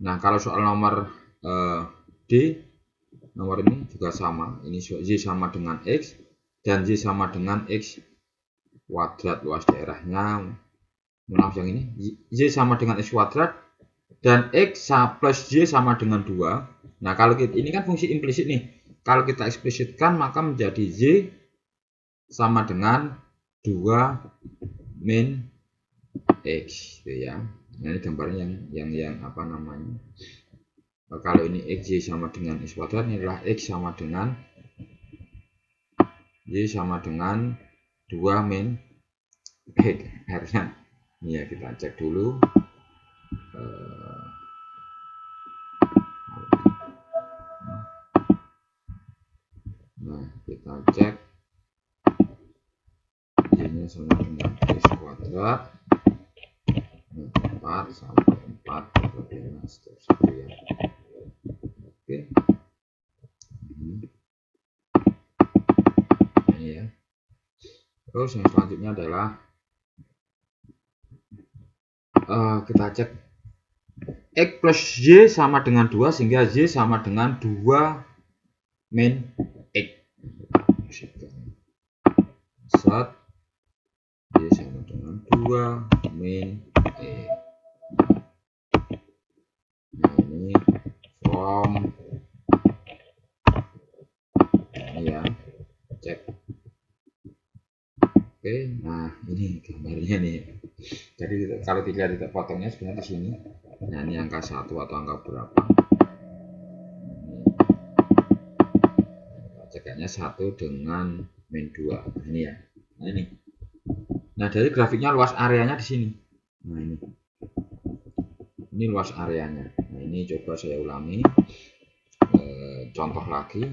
Nah, kalau soal nomor D, nomor ini juga sama. Ini Y sama dengan X dan Y sama dengan X kuadrat, luas daerahnya. Maaf, yang ini Y sama dengan X kuadrat dan X plus Y sama dengan 2. Nah, kalau kita, ini kan fungsi implisit nih. Kalau kita eksplisitkan maka menjadi Y sama dengan 2 min X, gitu ya. Nah, ini gambarnya yang apa namanya? Kalau ini X Y sama dengan X kuadrat, ini adalah X sama dengan Y sama dengan 2 min X. R-nya ini ya, kita cek dulu. kita cek Y-nya sama dengan X kuadrat 4 sampai 4 berarti step 1 ya. Oke, ini ya. Terus yang selanjutnya adalah kita cek X plus Y sama dengan 2 sehingga Y sama dengan 2 min X. Set Y sama dengan 2 min X. Nah ini from ini ya, cek. Oke, nah ini gambarnya nih. Jadi kalau dilihat titik potongnya sebenarnya di sini. Nah ini angka 1 atau angka berapa? Ceknya 1 dengan min 2. Nah, ini ya. Nah ini. Nah dari grafiknya luas areanya di sini. Nah ini. Ini luas areanya. Nah ini coba saya ulangi. Contoh lagi.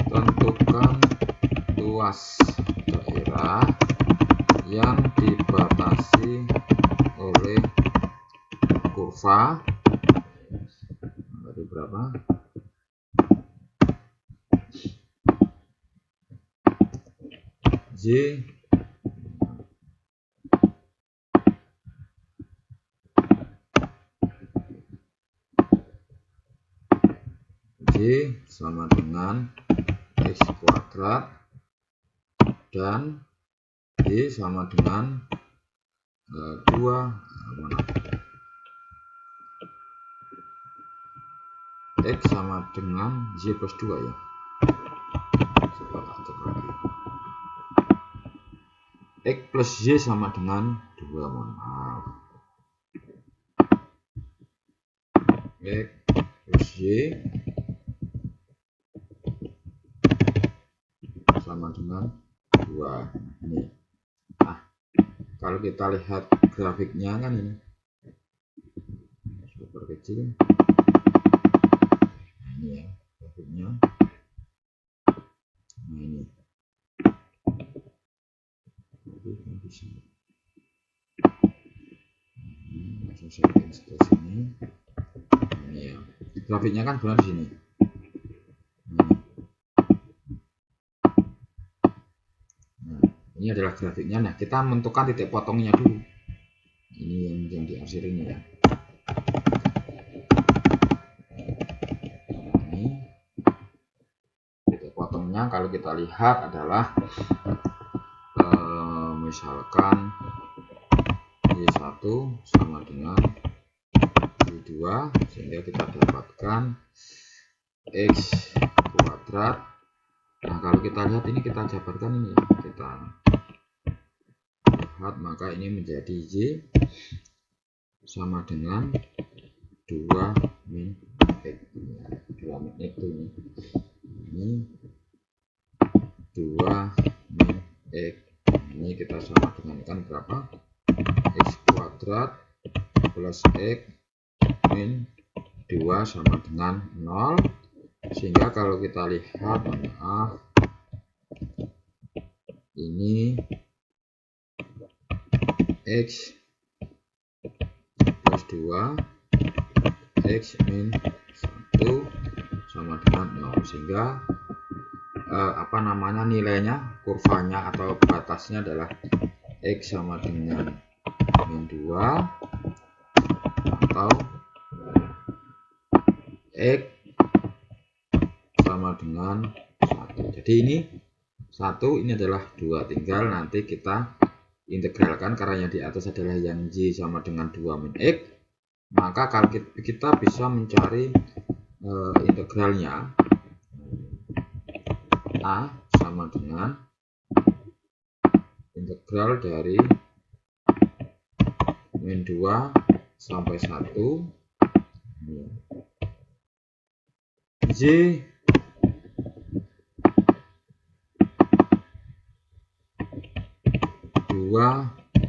Tentukan luas daerah yang dibatasi oleh kurva. Tadi berapa? Y sama dengan X kuadrat dan Y sama dengan 2 X sama dengan Y plus 2 ya. Coba cek lagi. X plus Y sama dengan 2, mohon maaf. X plus Y sama dengan 2. Ini. Nah, kalau kita lihat grafiknya kan ini super kecil. Nah, ini ya grafiknya. Nah ini. Langsung setting ke sini. Ini ya. Grafiknya kan benar di sini. Ini adalah grafiknya. Nah, kita menentukan titik potongnya dulu. Ini yang di arsir ini ya. Ini titik potongnya kalau kita lihat adalah misalkan Y1 sama dengan Y2 sehingga kita dapatkan X kuadrat. Nah, kalau kita lihat ini kita jabarkan ini ya. Kita lihat maka ini menjadi Y sama dengan 2 min X. 2 min X ini. Ini 2 min X. Ini kita sama dengan kan berapa? X kuadrat plus X min 2 sama dengan 0. Sehingga kalau kita lihat, maaf, ini X plus 2 X min 1 sama dengan 0. Sehingga nilainya, kurvanya atau batasnya adalah X sama dengan min 2 atau X sama dengan 1. Jadi ini 1, ini adalah 2. Tinggal nanti kita integralkan karena yang di atas adalah yang Y sama dengan 2 min X. Maka kalau kita bisa mencari integralnya, A sama dengan integral dari min 2 sampai 1 Y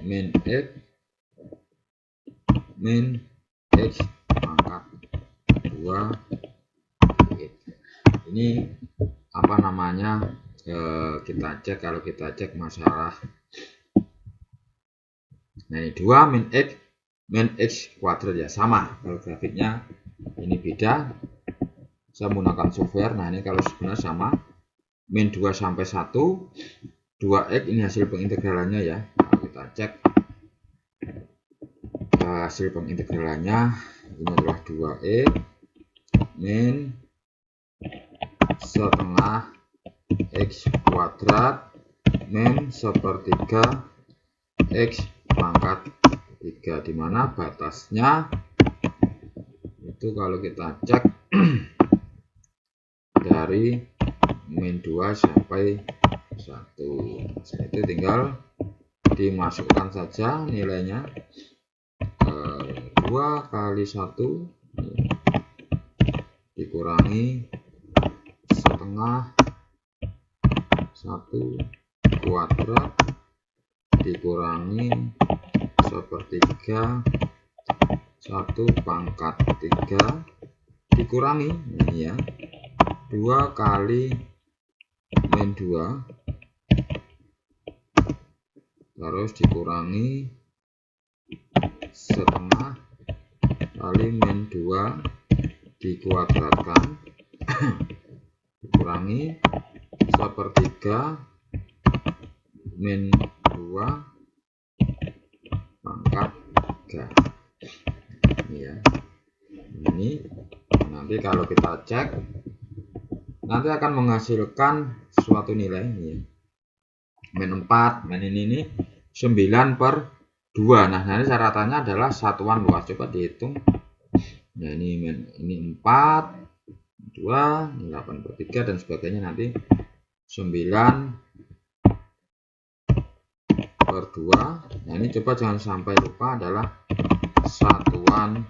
min X min X pangkat 2 X. Ini kita cek, kalau kita cek masalah, nah ini 2 min x kuadrat ya, sama kalau grafiknya ini beda, saya menggunakan software. Nah ini kalau sebenarnya sama, min 2 sampai 1, 2x ini hasil pengintegralannya ya. Kalau kita cek hasil pengintegralannya, ini adalah 2x min setengah x kuadrat min sepertiga x pangkat 3, dimana batasnya itu kalau kita cek dari min 2 sampai 1. Itu tinggal dimasukkan saja nilainya, 2 kali 1 dikurangi setengah 1 kuadrat dikurangi sepertiga 1 pangkat 3 dikurangi ini ya, 2 kali min 2 terus dikurangi setengah kali min 2 dikuadratkan dikurangi sepertiga min 2 pangkat 3 ini ya. Ini nanti kalau kita cek nanti akan menghasilkan suatu nilai ini ya. Min 4, min ini 9/2. Nah, nanti catatannya adalah satuan luas. Coba dihitung. Nah, ini 4, 2, 8/3 dan sebagainya, nanti 9/2. Nah, ini coba jangan sampai lupa adalah satuan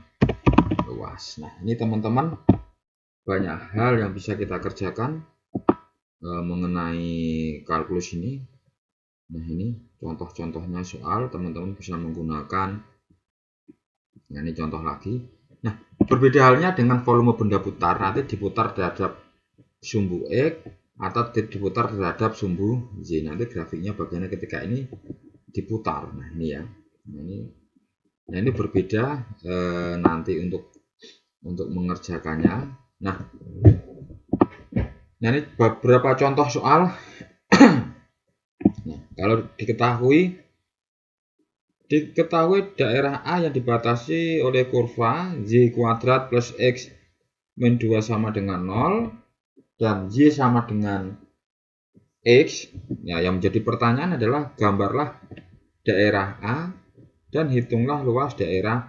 luas. Nah, ini teman-teman banyak hal yang bisa kita kerjakan mengenai kalkulus ini. Nah, ini contoh-contohnya soal, teman-teman bisa menggunakan. Nah, ini contoh lagi. Nah, berbeda halnya dengan volume benda putar, nanti diputar terhadap sumbu X atau diputar terhadap sumbu Y. Nanti grafiknya bagaimana ketika ini diputar. Nah, ini ya. Nah, ini berbeda nanti untuk mengerjakannya. Nah, ini beberapa contoh soal. Nah, kalau diketahui daerah A yang dibatasi oleh kurva Y kuadrat plus X min 2 sama dengan 0 dan Y sama dengan X. Ya, yang menjadi pertanyaan adalah gambarlah daerah A dan hitunglah luas daerah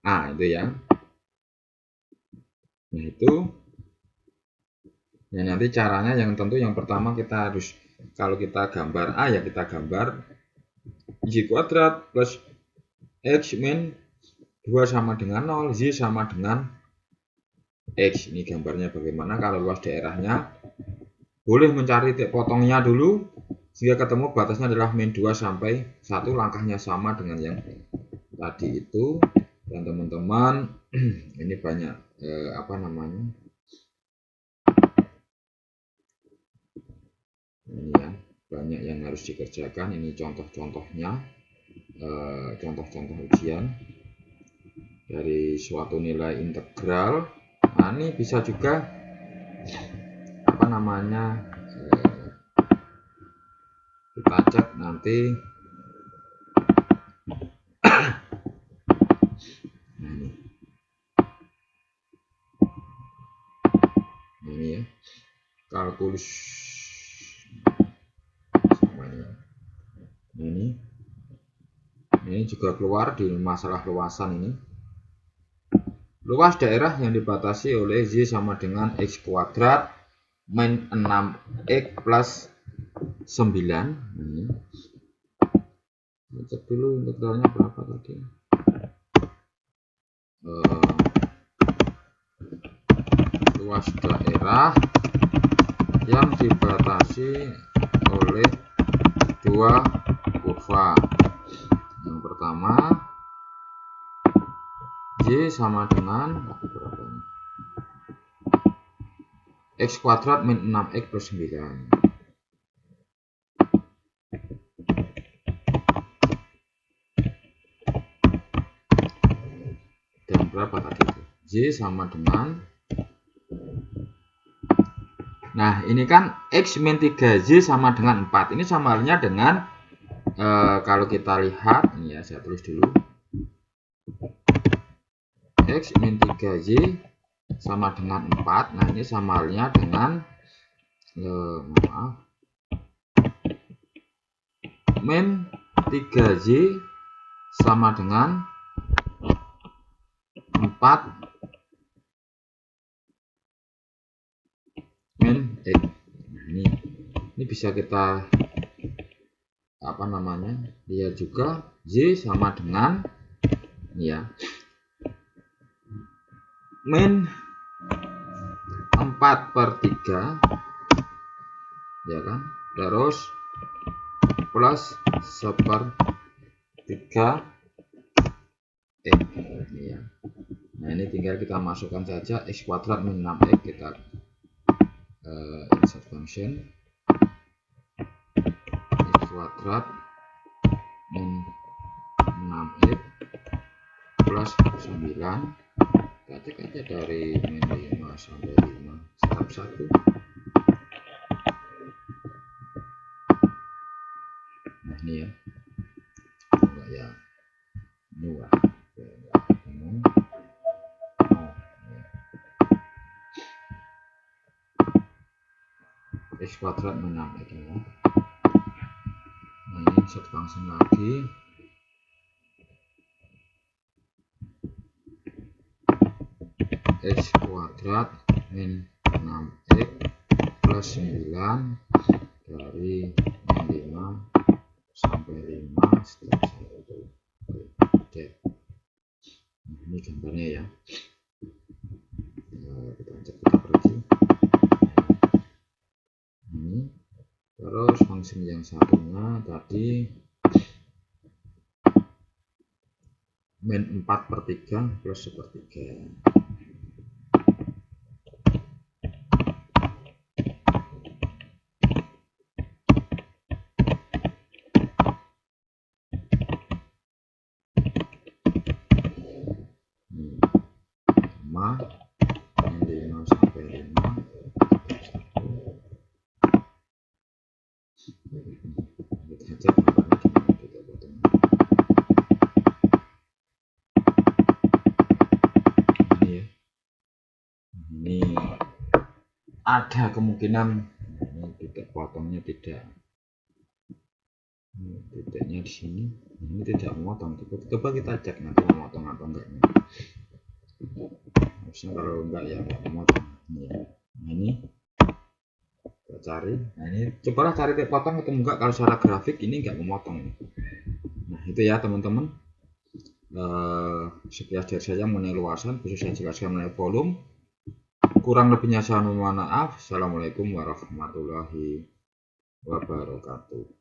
A, itu ya. Nah, itu. Nah, nanti caranya yang tentu yang pertama kita harus, kalau kita gambar A ya kita gambar Y kuadrat plus X min 2 sama dengan 0, Y sama dengan X. Ini gambarnya bagaimana kalau luas daerahnya. Boleh mencari titik potongnya dulu sehingga ketemu batasnya adalah min 2 sampai 1, langkahnya sama dengan yang tadi itu. Dan teman-teman ini banyak ini ya, banyak yang harus dikerjakan. Ini contoh-contohnya, contoh-contoh ujian dari suatu nilai integral. Nah, ini bisa juga kita cek nanti. Ini ya, kalkulus ini juga keluar di masalah luasan ini. Luas daerah yang dibatasi oleh Y sama dengan X kuadrat min 6X plus 9. Ini. Cek dulu integralnya berapa tadi. Luas daerah yang dibatasi oleh dua kurva. Yang pertama Y sama dengan X kuadrat min 6X plus 9. Z sama dengan, nah ini kan X min 3Z sama dengan 4. Ini sama halnya dengan kalau kita lihat ini ya, saya tulis dulu, X min 3Z sama dengan 4. Nah ini sama halnya dengan min 3Z sama dengan 4 min X. Nah ini bisa kita apa namanya, lihat juga Z sama dengan ini ya, min 4/3 ya kan, terus plus 1/3 X ini ya. Nah ini tinggal kita masukkan saja X kuadrat min 6X, kita insert function X kuadrat min 6X plus 9, kita cek aja dari min 5 sampai 5 step 1. Nah ini ya, enggak ya, ini wah X kuadrat min 6X ya. Nah ini insert function lagi, X kuadrat min 6X plus 9 dari min 5 sampai 5 step 1. Oke. Nah, ini gambarnya ya. Kita cek, kita pergi. Ini terus fungsi yang satunya tadi min 4/3 plus 1/3. Min 5 sampai 5 kita cek gambarnya gimana, kita potong. Ini ya, ini ada kemungkinan ini titik potongnya tidak, ini titiknya di sini, ini tidak memotong. Coba kita cek nanti memotong atau enggaknya. Harusnya kalau enggak ya enggak memotong. Ini ya. Nah ini kita cari, nah ini cobalah cari titik potong atau enggak. Kalau secara grafik ini enggak memotong. Nah itu ya teman-teman, sekian dari saya mengenai luasan, khusus saya jelaskan mengenai volume. Kurang lebihnya saya mohon maaf. Assalamualaikum warahmatullahi wabarakatuh.